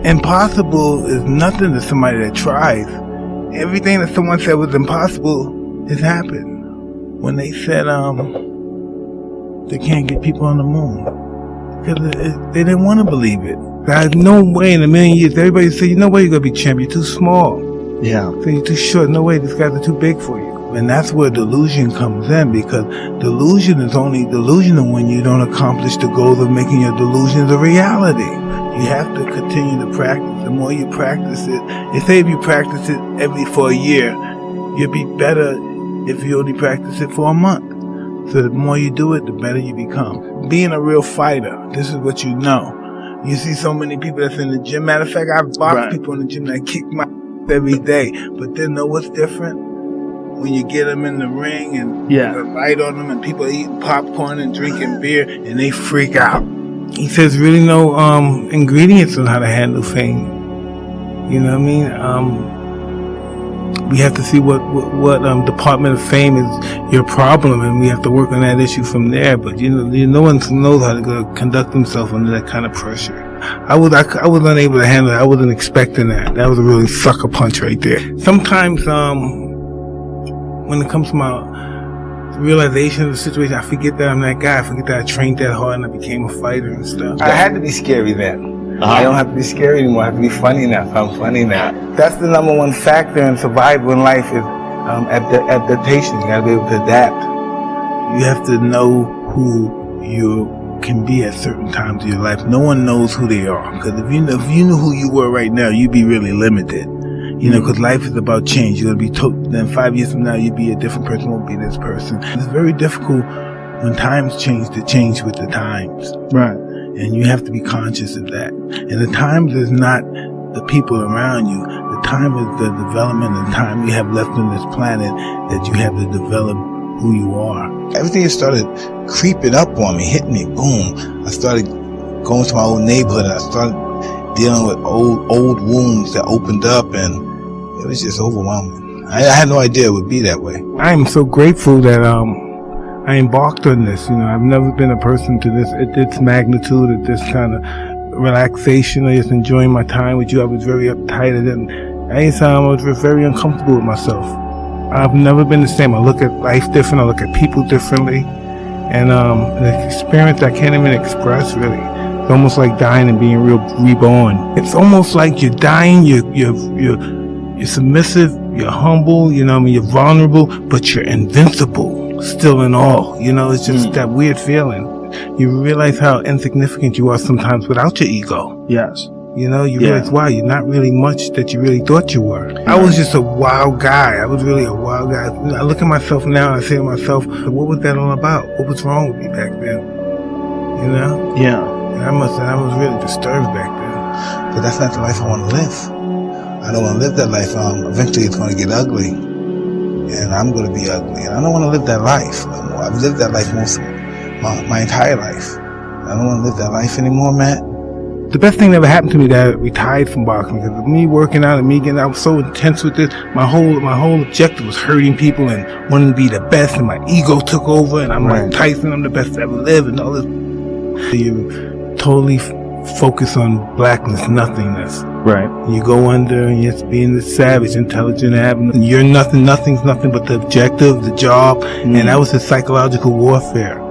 impossible is nothing to somebody that tries. Everything that someone said was impossible has happened. When they said they can't get people on the moon, because they didn't want to believe it. There's no way in a million years. Everybody said, "You know what? You're gonna be champ. You're too small. Yeah. So you're too short. No way. These guys are too big for you." And that's where delusion comes in, because delusion is only delusional when you don't accomplish the goal of making your delusions a reality. You have to continue to practice. The more you practice it, they say if you practice it for a year, you'll be better if you only practice it for a month. So the more you do it, the better you become. Being a real fighter, this is what you know. You see so many people that's in the gym. Matter of fact, I've boxed people in the gym that kick my every day. But then know what's different? When you get them in the ring and the light on them and people eating popcorn and drinking beer and they freak out. He says really no ingredients on how to handle fame. You know what I mean? We have to see what department of fame is your problem, and we have to work on that issue from there. But no one knows how to conduct themselves under that kind of pressure. I was unable to handle it. I wasn't expecting that. That was a really sucker punch right there. Sometimes when it comes to my realization of the situation, I forget that I'm that guy. I forget that I trained that hard and I became a fighter and stuff. I had to be scary then. I don't have to be scary anymore. I have to be funny now. So I'm funny now. That's the number one factor in survival in life is adaptation. You gotta be able to adapt. You have to know who you can be at certain times of your life. No one knows who they are. Because if you knew who you were right now, you'd be really limited. Because life is about change. You're going to be then 5 years from now, you'll be a different person, won't be this person. It's very difficult when times change to change with the times. Right. And you have to be conscious of that. And the times is not the people around you. The time is the development and time you have left on this planet that you have to develop who you are. Everything started creeping up on me, hitting me, boom. I started going to my old neighborhood and I started dealing with old wounds that opened up, and it was just overwhelming. I had no idea it would be that way. I am so grateful that I embarked on this. I've never been a person to this at this magnitude, at this kind of relaxation. I just enjoying my time with you. I was very uptight, and anytime I was very uncomfortable with myself. I've never been the same. I look at life different. I look at people differently, and an experience I can't even express really. It's almost like dying and being reborn. It's almost like you're dying. You're submissive. You're humble. You're vulnerable, but you're invincible. Still in all, it's just that weird feeling. You realize how insignificant you are sometimes without your ego. Yes. You realize, wow, you're not really much that you really thought you were. Right. I was just a wild guy. I was really a wild guy. I look at myself now and I say to myself, what was that all about? What was wrong with me back then? Yeah. And I was really disturbed back then. But that's not the life I want to live. I don't want to live that life. Eventually it's going to get ugly. And I'm going to be ugly. And I don't want to live that life. I've lived that life my entire life. I don't want to live that life anymore, Matt. The best thing that ever happened to me that I retired from boxing, because of me working out and me getting, I was so intense with this. My whole objective was hurting people and wanting to be the best, and my ego took over, and I'm like Tyson, I'm the best to ever live, and all this. You totally focus on blackness, nothingness. Right. You go under and you're being the savage, intelligent, you're nothing's nothing but the objective, the job, and that was the psychological warfare.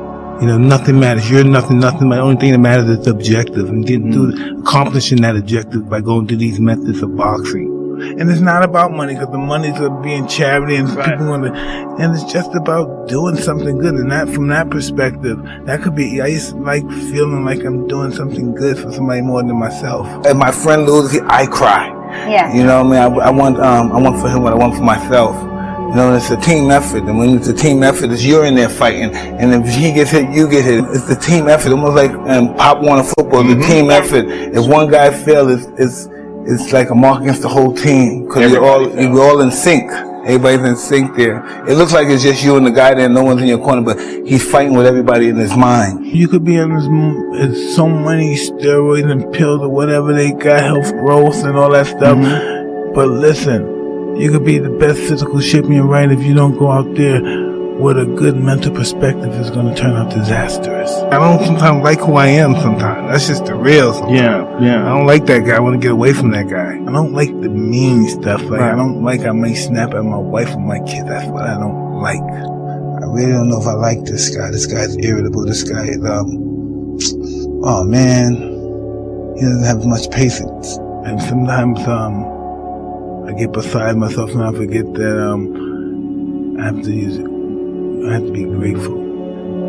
Nothing matters. You're nothing. The only thing that matters is the objective, and getting through accomplishing that objective by going through these methods of boxing. And it's not about money, because the money's going to be in charity and people want to, and it's just about doing something good. And that, from that perspective, that could be, I used to like feeling like I'm doing something good for somebody more than myself. And my friend loses, I cry. Yeah. I want for him what I want for myself. It's a team effort, and when it's a team effort, it's you're in there fighting, and if he gets hit, you get hit. It's the team effort, almost like Pop Warner football, the team effort. If one guy fails, it's like a mark against the whole team, because you're all in sync. Everybody's in sync there. It looks like it's just you and the guy there, no one's in your corner, but he's fighting with everybody in his mind. You could be on so many steroids and pills or whatever they got, health growth and all that stuff, but listen, you could be the best physical shape in your right if you don't go out there with a good mental perspective is going to turn out disastrous. I don't sometimes like who I am sometimes. That's just the real sometimes. Yeah. I don't like that guy. I want to get away from that guy. I don't like the mean stuff. Like, I don't like I may snap at my wife or my kids. That's what I don't like. I really don't know if I like this guy. This guy's irritable. This guy is, oh man, he doesn't have much patience. And sometimes, I get beside myself and I forget that, I have to be grateful.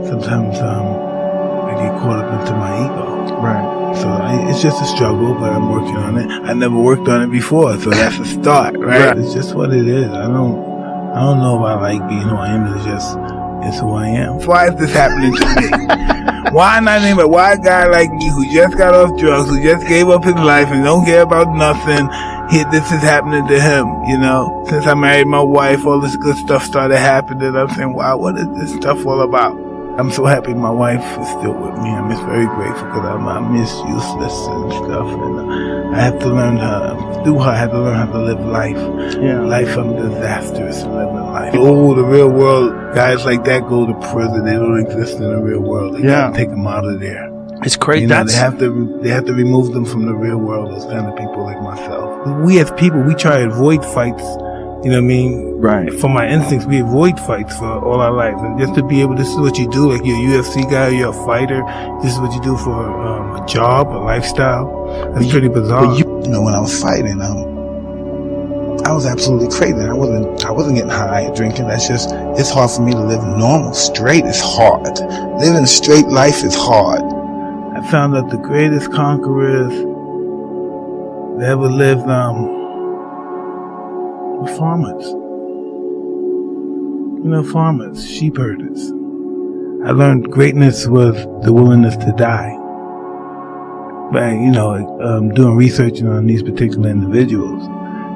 Sometimes, I get caught up into my ego. Right. So it's just a struggle, but I'm working on it. I never worked on it before, so that's a start, right? It's just what it is. I don't know if I like being who I am. It's who I am. Why is this happening to me? Why a guy like me who just got off drugs, who just gave up his life and don't care about nothing, this is happening to him, you know? Since I married my wife, all this good stuff started happening. I'm saying, wow, what is this stuff all about? I'm so happy my wife is still with me. I'm just very grateful because I'm just useless and stuff. And I have to learn I have to learn how to live life. Yeah. Life, I'm disastrous in living life. The real world, guys like that go to prison. They don't exist in the real world. They gotta take them out of there. It's crazy. You know, they have to remove them from the real world. Those kind of people like myself. We as people, we try to avoid fights. You know what I mean? Right. For my instincts, we avoid fights for all our lives. And just to be able, this is what you do, like you're a UFC guy, you're a fighter, this is what you do for a job, a lifestyle. That's pretty bizarre. You know, when I was fighting, I was absolutely crazy. I wasn't getting high or drinking. It's hard for me to live normal. Straight is hard. Living a straight life is hard. I found that the greatest conquerors that ever lived, farmers. You know, farmers, sheep herders. I learned greatness was the willingness to die. By, doing research on these particular individuals.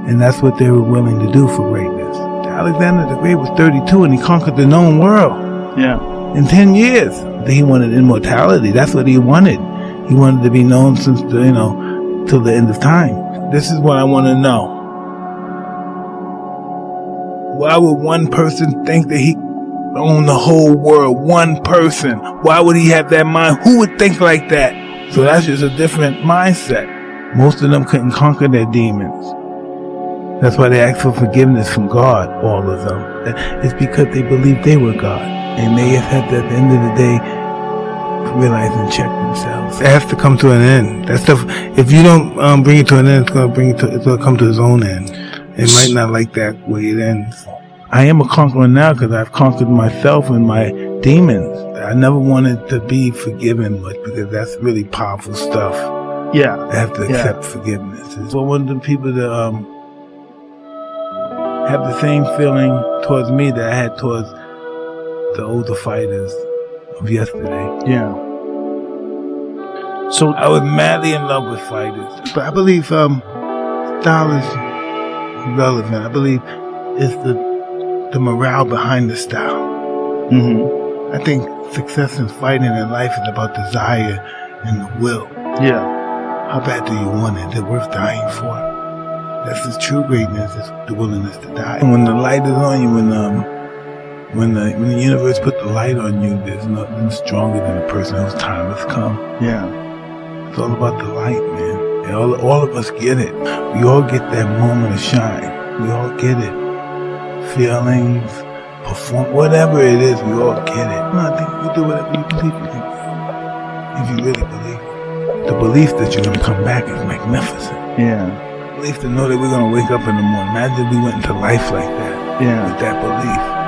And that's what they were willing to do for greatness. Alexander the Great was 32 and he conquered the known world. Yeah. In 10 years. He wanted immortality. That's what he wanted. He wanted to be known since till the end of time. This is what I want to know. Why would one person think that he owned the whole world? One person. Why would he have that mind? Who would think like that? So that's just a different mindset. Most of them couldn't conquer their demons. That's why they asked for forgiveness from God, all of them. It's because they believed they were God. And they had to, at the end of the day, realize and check themselves. It has to come to an end. That stuff, if you don't bring it to an end, it's going to come to its own end. It might not like that way it ends. I am a conqueror now because I've conquered myself and my demons. I never wanted to be forgiven much because that's really powerful stuff. Yeah. I have to accept forgiveness. So I wanted people to have the same feeling towards me that I had towards the older fighters of yesterday. Yeah. So I was madly in love with fighters. But I believe style is relevant. I believe it's the morale behind the style. Mm-hmm. I think success in fighting in life is about desire and the will. Yeah. How bad do you want it? Is it worth dying for? That's the true greatness, is the willingness to die. And when the light is on you, when the universe put the light on you, there's nothing stronger than a person whose time has come. Yeah. It's all about the light, man. And all of us get it. We all get that moment of shine. We all get it. Feelings, whatever it is, we all get it. I think you do whatever you believe in. If you really believe it. The belief that you're going to come back is magnificent. Yeah. The belief to know that we're going to wake up in the morning. Imagine we went into life like that. Yeah. With that belief.